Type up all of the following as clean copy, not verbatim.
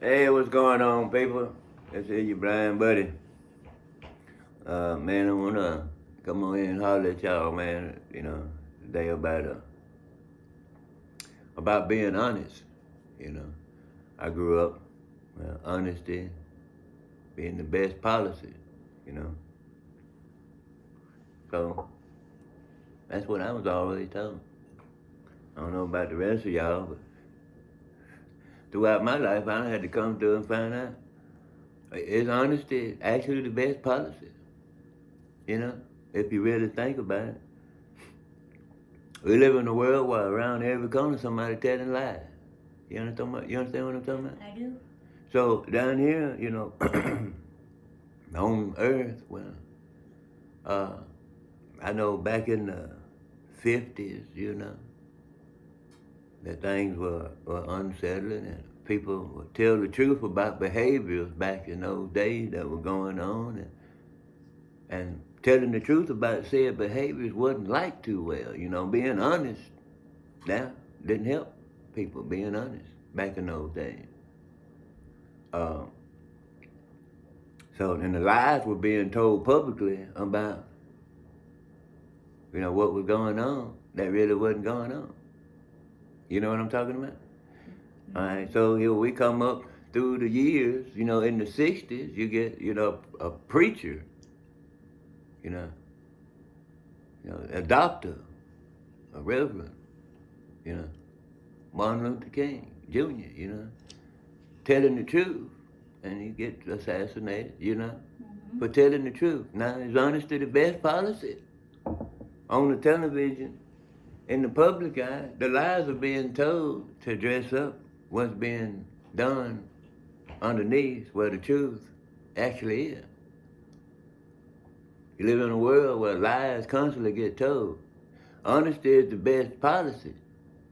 Hey, what's going on, people? This is your blind buddy. Man, I wanna come on in and holler at y'all, man. Today about being honest. You know, I grew up honesty being the best policy. You know, so that's what I was always told. I don't know about the rest of y'all, but throughout my life, I had to come through and find out is honesty actually the best policy? You know, if you really think about it. We live in a world where around every corner somebody telling lies. You understand what I'm talking about? I do. So down here, on Earth, well, uh, I know back in the 50s, that things were unsettling and people would tell the truth about behaviors back in those days that were going on and telling the truth about said behaviors wasn't liked too well. Being honest now didn't help people being honest back in those days. Uh, and the lies were being told publicly about, what was going on that really wasn't going on. You know what I'm talking about? All right, so here we come up through the years, in the 60s, you get, a preacher, you know, a doctor, a reverend, you know, Martin Luther King Jr., telling the truth, and he gets assassinated, for telling the truth. Now, is honesty the best policy? On the television, in the public eye, the lies are being told to dress up what's being done underneath where the truth actually is. You live in a world where lies constantly get told. Honesty is the best policy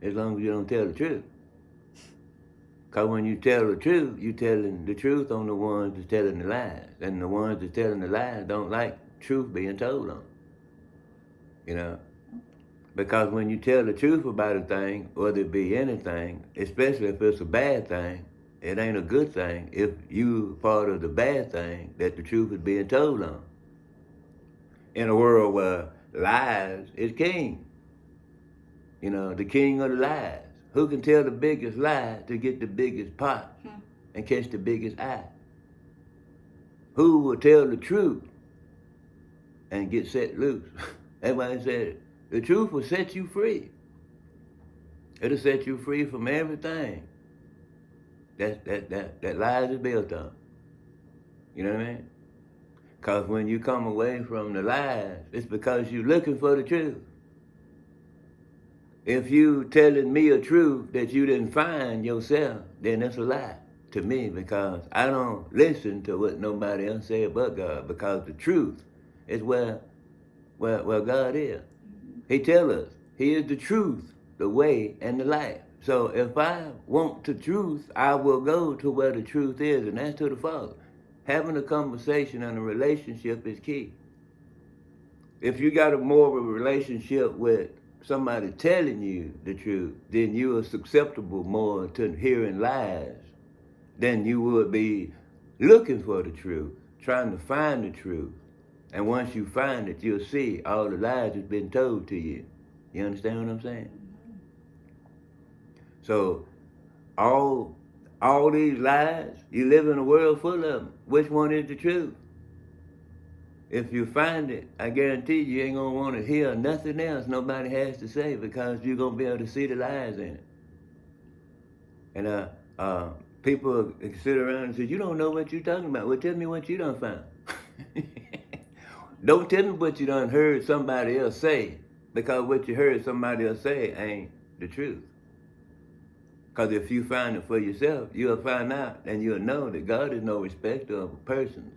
as long as you don't tell the truth. Because when you tell the truth, you're telling the truth on the ones that's telling the lies. And the ones that's telling the lies don't like truth being told on. You know? Because when you tell the truth about a thing, whether it be anything, especially if it's a bad thing, it ain't a good thing if you part of the bad thing that the truth is being told on. In a world where lies is king. The king of the lies. Who can tell the biggest lie to get the biggest pot and catch the biggest eye? Who will tell the truth and get set loose? That's why I said the truth will set you free. It'll set you free from everything that lies is built on. You know what I mean? Because when you come away from the lies, it's because you're looking for the truth. If you telling me a truth that you didn't find yourself, then that's a lie to me, because I don't listen to what nobody else say but God, because the truth is where God is. He tell us he is the truth, the way, and the life. So if I want the truth, I will go to where the truth is, and that's to the Father. Having a conversation and a relationship is key. If you got a more of a relationship with somebody telling you the truth, then you are susceptible more to hearing lies than you would be looking for the truth, trying to find the truth. And once you find it, you'll see all the lies that's been told to you. You understand what I'm saying? So all these lies, you live in a world full of them. Which one is the truth? If you find it, I guarantee you ain't gonna want to hear nothing else nobody has to say, because you're gonna be able to see the lies in it. And people sit around and say, "You don't know what you're talking about." Well, tell me what you done found. Don't tell me what you done heard somebody else say, because what you heard somebody else say ain't the truth. Because if you find it for yourself, you'll find out and you'll know that God is no respecter of persons.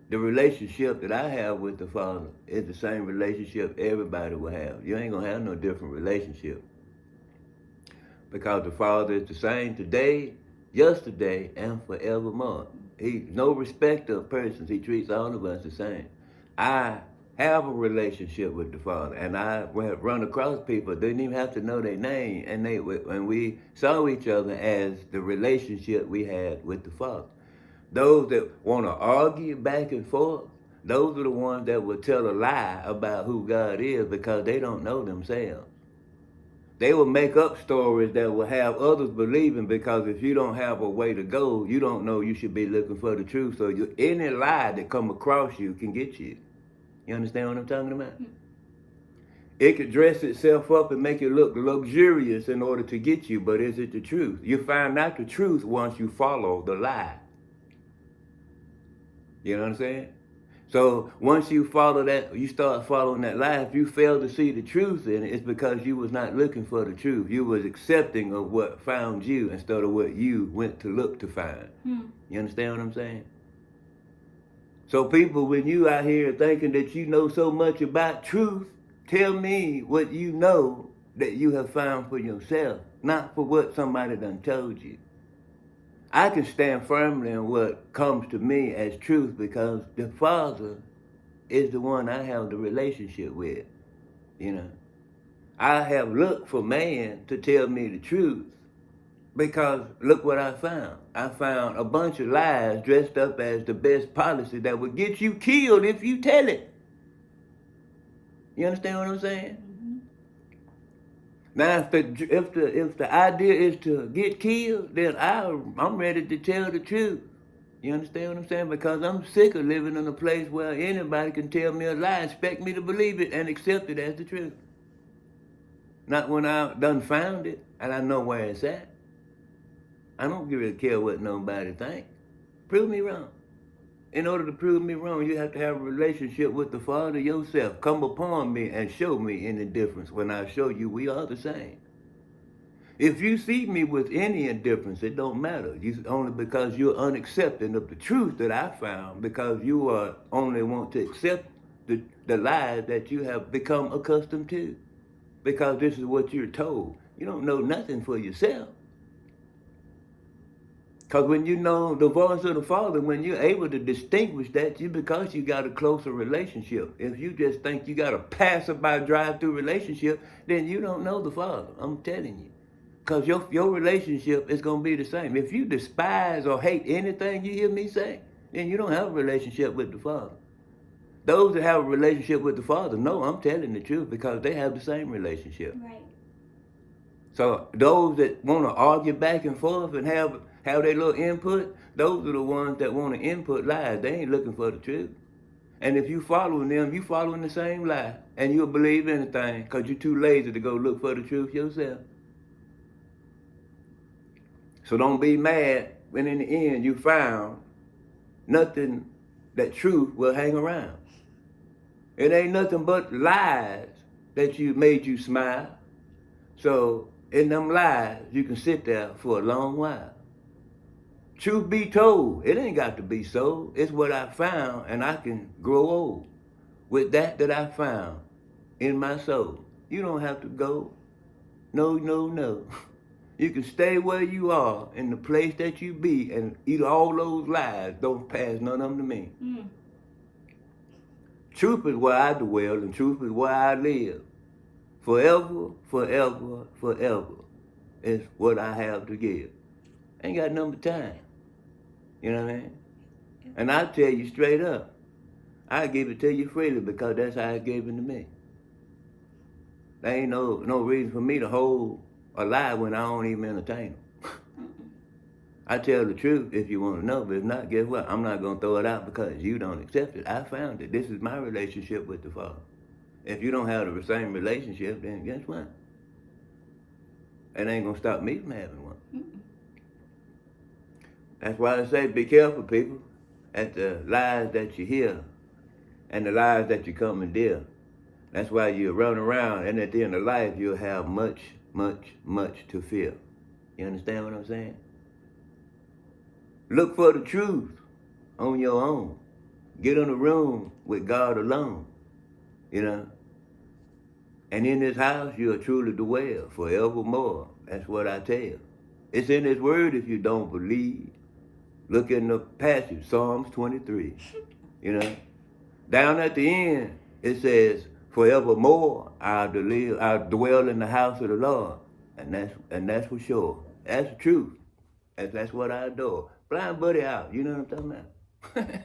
The relationship that I have with the Father is the same relationship everybody will have. You ain't gonna have no different relationship. Because the Father is the same today, yesterday, and forevermore. He's no respecter of persons. He treats all of us the same. I have a relationship with the Father. And I went run across people didn't even have to know their name, and we saw each other as the relationship we had with the Father. Those that want to argue back and forth, those are the ones that will tell a lie about who God is because they don't know themselves. They will make up stories that will have others believing, because if you don't have a way to go, you don't know you should be looking for the truth. So any lie that come across you can get you. You understand what I'm talking about? It could dress itself up and make it look luxurious in order to get you, but is it the truth? You find out the truth once you follow the lie. You know what I'm saying? So once you follow that, you start following that lie. If you fail to see the truth in it, it's because you was not looking for the truth. You was accepting of what found you instead of what you went to look to find. You understand what I'm saying? So people, when you out here thinking that you know so much about truth, tell me what you know that you have found for yourself, not for what somebody done told you. I can stand firmly in what comes to me as truth because the Father is the one I have the relationship with, you know. I have looked for man to tell me the truth because look what I found. I found a bunch of lies dressed up as the best policy that would get you killed if you tell it. You understand what I'm saying? Now, if the idea is to get killed, then I'm ready to tell the truth. You understand what I'm saying? Because I'm sick of living in a place where anybody can tell me a lie, expect me to believe it, and accept it as the truth. Not when I done found it and I know where it's at. I don't really care what nobody thinks. Prove me wrong. In order to prove me wrong, you have to have a relationship with the Father yourself. Come upon me and show me any difference when I show you we are the same. If you see me with any indifference, it don't matter. Only because you're unaccepting of the truth that I found, because you only want to accept the lies that you have become accustomed to. Because this is what you're told. You don't know nothing for yourself. Because when you know the voice of the Father, when you're able to distinguish that, because you got a closer relationship. If you just think you got a passerby drive-through relationship, then you don't know the Father. I'm telling you. Because your relationship is going to be the same. If you despise or hate anything you hear me say, then you don't have a relationship with the Father. Those that have a relationship with the Father know I'm telling the truth because they have the same relationship. Right. So those that want to argue back and forth and have their little input, those are the ones that want to input lies. They ain't looking for the truth. And if you following them, you following the same lie. And you'll believe anything because you're too lazy to go look for the truth yourself. So don't be mad when in the end you found nothing that truth will hang around. It ain't nothing but lies that made you smile. So in them lies, you can sit there for a long while. Truth be told, it ain't got to be so. It's what I found, and I can grow old with that I found in my soul. You don't have to go. No. You can stay where you are in the place that you be and eat all those lies. Don't pass none of them to me. Truth is where I dwell, and truth is where I live. Forever is what I have to give. Ain't got nothing but time. You know what I mean? And I tell you straight up, I give it to you freely because that's how it gave it to me. There ain't no reason for me to hold a lie when I don't even entertain them. I tell the truth if you want to know, but if not, guess what? I'm not going to throw it out because you don't accept it. I found it. This is my relationship with the Father. If you don't have the same relationship, then guess what? It ain't going to stop me from having one. That's why I say be careful, people, at the lies that you hear and the lies that you come and deal. That's why you run around, and at the end of life, you'll have much to fear. You understand what I'm saying? Look for the truth on your own. Get in a room with God alone, you know. And in this house, you'll truly dwell forevermore. That's what I tell. It's in His Word if you don't believe. Look in the passage, Psalms 23, you know. Down at the end, It says, forevermore I'll dwell in the house of the Lord. And that's for sure. That's the truth. That's what I adore. Blind buddy out. You know what I'm talking about?